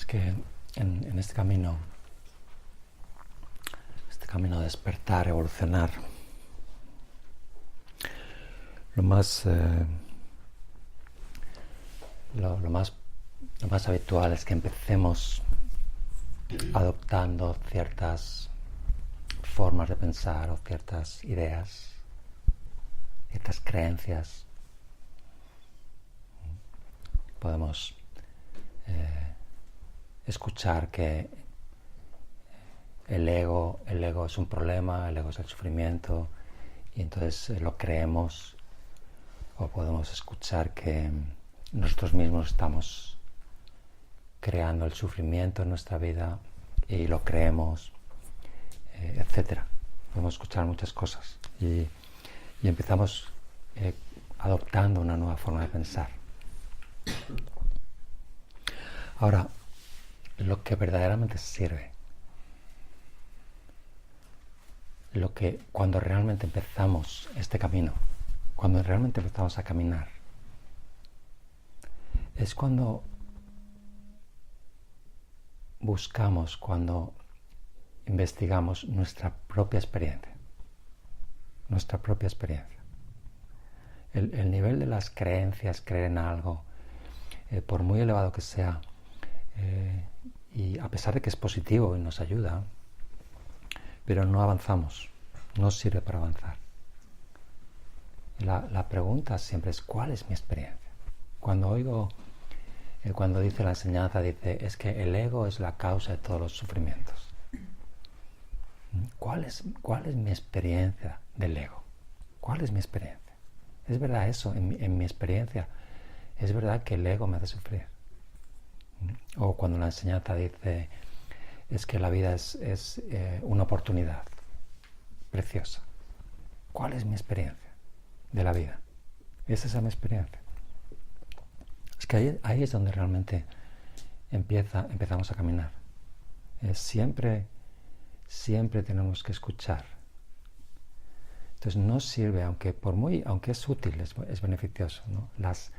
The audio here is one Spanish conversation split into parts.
que en este camino de despertar, evolucionar, lo más habitual es que empecemos adoptando ciertas formas de pensar o ciertas ideas, ciertas creencias. Podemos escuchar que el ego es un problema, el ego es el sufrimiento, y entonces lo creemos. O podemos escuchar que nosotros mismos estamos creando el sufrimiento en nuestra vida y lo creemos, etc. Podemos escuchar muchas cosas y empezamos adoptando una nueva forma de pensar. Ahora, lo que verdaderamente sirve, cuando realmente empezamos este camino, cuando realmente empezamos a caminar, es cuando buscamos, cuando investigamos nuestra propia experiencia. Nuestra propia experiencia. El nivel de las creencias, creer en algo, por muy elevado que sea, y a pesar de que es positivo y nos ayuda, pero no avanzamos, no sirve para avanzar. La pregunta siempre es: ¿cuál es mi experiencia? Cuando dice la enseñanza, dice, es que el ego es la causa de todos los sufrimientos. ¿Cuál es mi experiencia del ego? ¿Cuál es mi experiencia? ¿Es verdad eso? En mi experiencia, ¿es verdad que el ego me hace sufrir? O cuando la enseñanza dice, es que la vida es una oportunidad preciosa. ¿Cuál es mi experiencia de la vida? ¿Es esa mi experiencia? Es que ahí es donde realmente empezamos a caminar. Siempre tenemos que escuchar. Entonces no sirve, aunque es útil, es beneficioso, ¿no?, las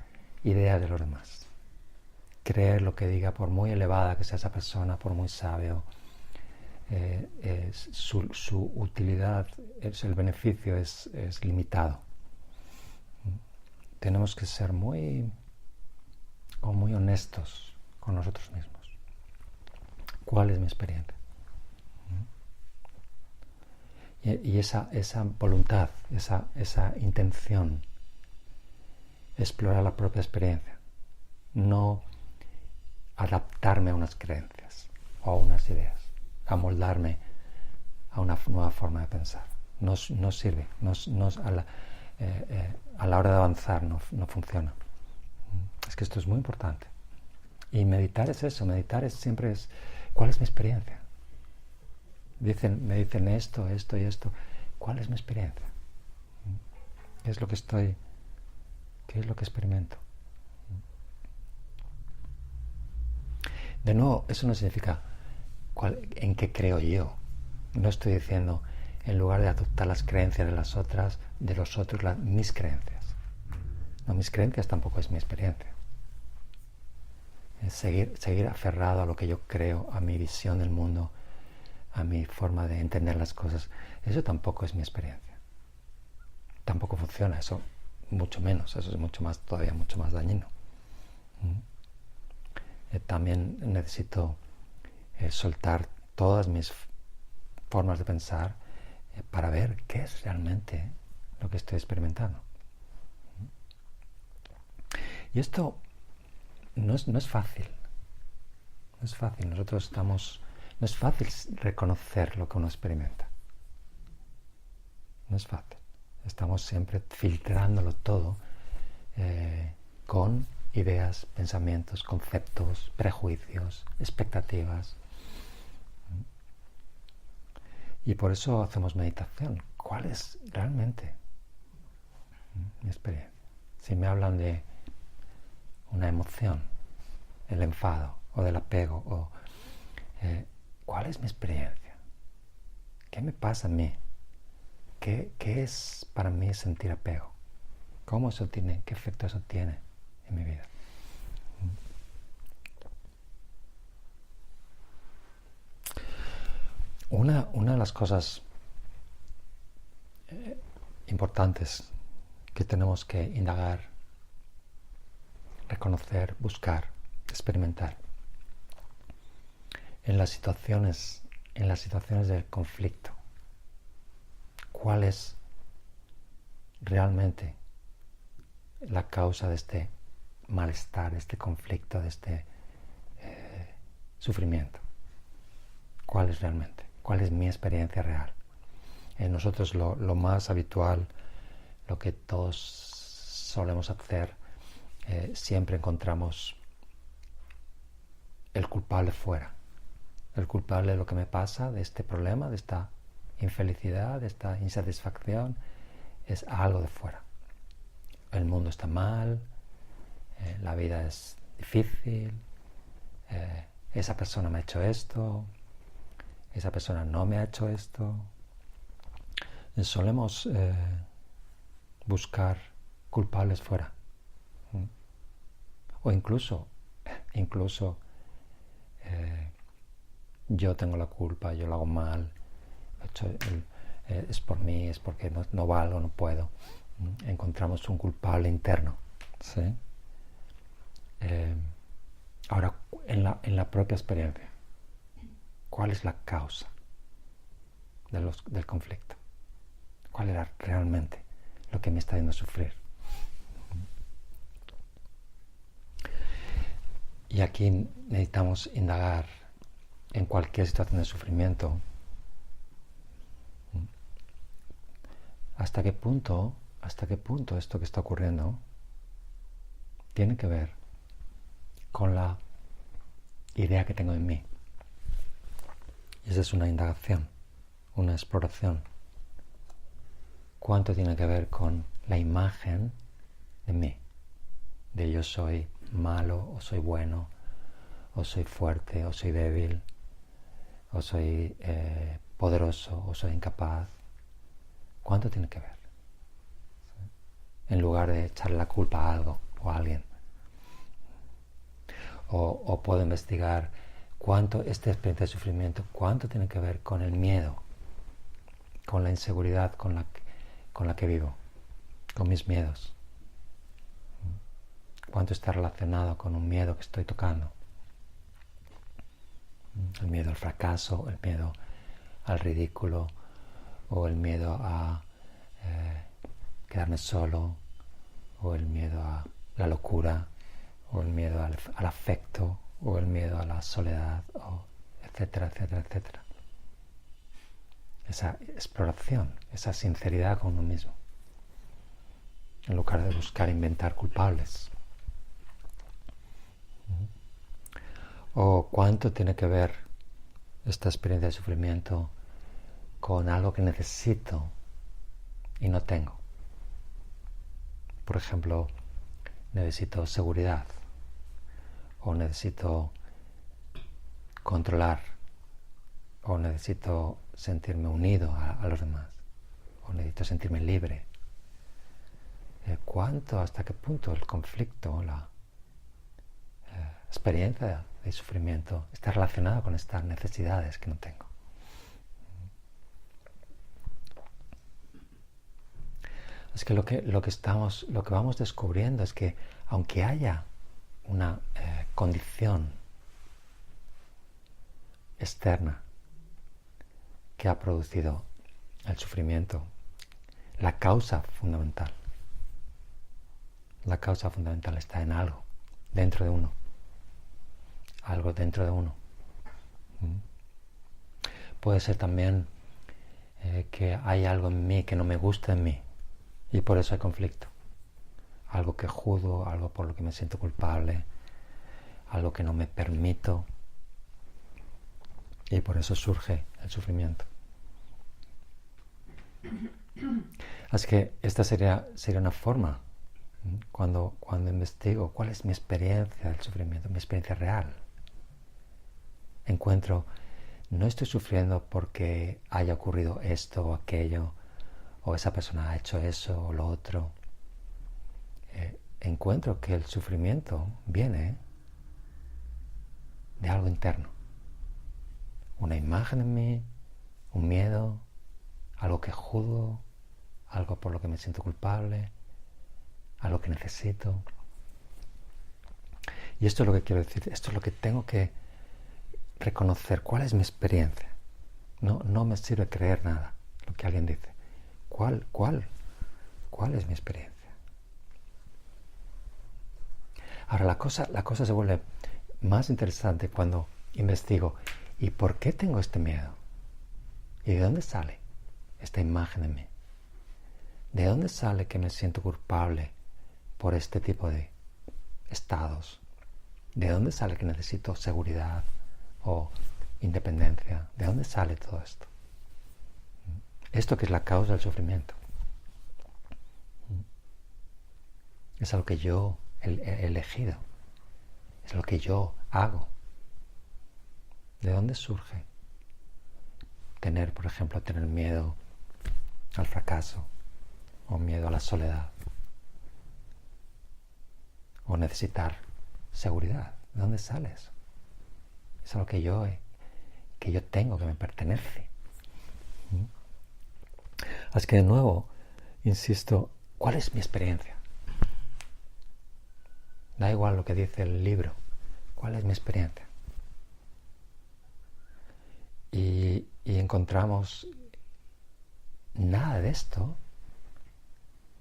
ideas de los demás. Creer lo que diga, por muy elevada que sea esa persona, por muy sabio, su utilidad, el beneficio es limitado. Tenemos que ser muy honestos con nosotros mismos. ¿Cuál es mi experiencia? Y esa voluntad, esa intención, explorar la propia experiencia, no adaptarme a unas creencias o a unas ideas, amoldarme a una nueva forma de pensar. No sirve, a la hora de avanzar no funciona. Es que esto es muy importante. Y meditar es eso, siempre es, ¿cuál es mi experiencia? Me dicen esto y esto. ¿Cuál es mi experiencia? ¿Qué es lo que experimento? De nuevo, eso no significa en qué creo yo. No estoy diciendo, en lugar de adoptar las creencias de los otros, mis creencias. No, mis creencias tampoco es mi experiencia. Es seguir aferrado a lo que yo creo, a mi visión del mundo, a mi forma de entender las cosas. Eso tampoco es mi experiencia. Tampoco funciona, eso mucho menos. Eso es todavía mucho más dañino. También necesito soltar todas mis formas de pensar para ver qué es realmente lo que estoy experimentando. Y esto no es fácil. No es fácil. No es fácil reconocer lo que uno experimenta. No es fácil. Estamos siempre filtrándolo todo con ideas, pensamientos, conceptos, prejuicios, expectativas. Y por eso hacemos meditación. ¿Cuál es realmente mi experiencia? Si me hablan de una emoción, el enfado o del apego, ¿cuál es mi experiencia? ¿Qué me pasa a mí? ¿Qué es para mí sentir apego? ¿Qué efecto eso tiene en mi vida? Una de las cosas importantes que tenemos que indagar, reconocer, buscar, experimentar en las situaciones de conflicto, cuál es realmente la causa de este malestar, de este conflicto, de este sufrimiento. ¿Cuál es realmente? ¿Cuál es mi experiencia real? En nosotros lo más habitual, lo que todos solemos hacer, siempre encontramos el culpable fuera. El culpable de lo que me pasa, de este problema, de esta infelicidad, de esta insatisfacción, es algo de fuera. El mundo está mal, la vida es difícil, esa persona me ha hecho esto, esa persona no me ha hecho esto. Solemos buscar culpables fuera. O incluso yo tengo la culpa, yo lo hago mal, es por mí, es porque no valgo, no puedo. Encontramos un culpable interno. ¿Sí? Ahora, en la propia experiencia, ¿cuál es la causa del conflicto? ¿Cuál era realmente lo que me está haciendo sufrir? Y aquí necesitamos indagar en cualquier situación de sufrimiento. ¿Hasta qué punto esto que está ocurriendo tiene que ver con la idea que tengo en mí? Y esa es una indagación, una exploración. ¿Cuánto tiene que ver con la imagen de mí? De yo soy malo o soy bueno, o soy fuerte o soy débil, o soy poderoso o soy incapaz. ¿Cuánto tiene que ver? En lugar de echarle la culpa a algo o a alguien. O puedo investigar cuánto esta experiencia de sufrimiento, cuánto tiene que ver con el miedo, con la inseguridad con la que vivo, con mis miedos. Cuánto está relacionado con un miedo que estoy tocando. El miedo al fracaso, el miedo al ridículo, o el miedo a quedarme solo, o el miedo a la locura, o el miedo al afecto, o el miedo a la soledad, etcétera, etcétera, etcétera. Esa exploración, esa sinceridad con uno mismo, en lugar de buscar inventar culpables. O cuánto tiene que ver esta experiencia de sufrimiento con algo que necesito y no tengo. Por ejemplo, necesito seguridad, o necesito controlar, o necesito sentirme unido a los demás, o necesito sentirme libre. ¿Hasta qué punto el conflicto, la experiencia de sufrimiento está relacionada con estas necesidades que no tengo? Es que lo que vamos descubriendo es que aunque haya una condición externa que ha producido el sufrimiento, la causa fundamental está en algo dentro de uno. Algo dentro de uno. Puede ser también que hay algo en mí que no me gusta en mí y por eso hay conflicto. Algo que juzgo, algo por lo que me siento culpable, algo que no me permito y por eso surge el sufrimiento. Así que esta sería una forma, cuando investigo cuál es mi experiencia del sufrimiento, mi experiencia real. Encuentro, no estoy sufriendo porque haya ocurrido esto o aquello, o esa persona ha hecho eso o lo otro. Encuentro que el sufrimiento viene de algo interno. Una imagen en mí, un miedo, algo que juzgo, algo por lo que me siento culpable, algo que necesito. Y esto es lo que quiero decir, esto es lo que tengo que reconocer. ¿Cuál es mi experiencia? No me sirve creer nada, lo que alguien dice. ¿Cuál es mi experiencia? Ahora la cosa se vuelve más interesante cuando investigo. ¿Y por qué tengo este miedo? ¿Y de dónde sale esta imagen de mí? ¿De dónde sale que me siento culpable por este tipo de estados? ¿De dónde sale que necesito seguridad o independencia? ¿De dónde sale todo esto? Esto que es la causa del sufrimiento. Es algo que yo he elegido. Es lo que yo hago. ¿De dónde surge por ejemplo, tener miedo al fracaso o miedo a la soledad o necesitar seguridad? ¿De dónde sale eso? Es algo que yo tengo, que me pertenece. Así que de nuevo, insisto, ¿cuál es mi experiencia? Da igual lo que dice el libro. ¿Cuál es mi experiencia? Y encontramos nada de esto,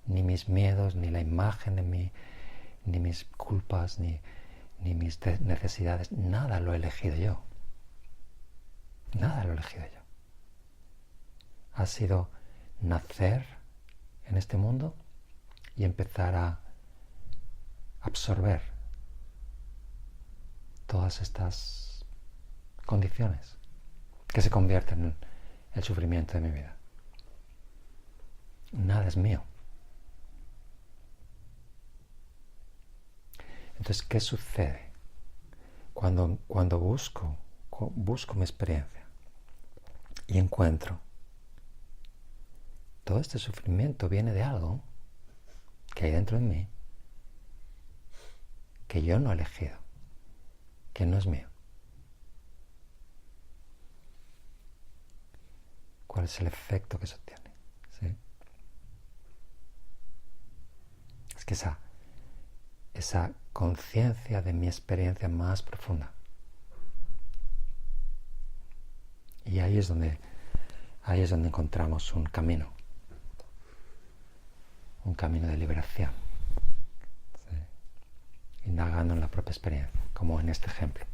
ni mis miedos, ni la imagen de mí, ni mis culpas, ni mis necesidades, nada lo he elegido yo. Nada lo he elegido yo. Ha sido nacer en este mundo y empezar a absorber todas estas condiciones que se convierten en el sufrimiento de mi vida. Nada es mío. Entonces, ¿qué sucede cuando busco mi experiencia y encuentro todo este sufrimiento viene de algo que hay dentro de mí que yo no he elegido, que no es mío? ¿Cuál es el efecto que eso tiene? ¿Sí? Es que esa conciencia de mi experiencia más profunda. Y ahí es donde encontramos un camino de liberación, ¿sí? Indagando en la propia experiencia, como en este ejemplo.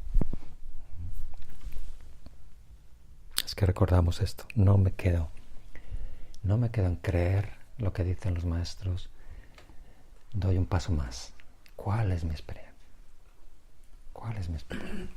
Es que recordamos esto, no me quedo en creer lo que dicen los maestros, doy un paso más. ¿Cuál es mi experiencia? ¿Cuál es mi experiencia?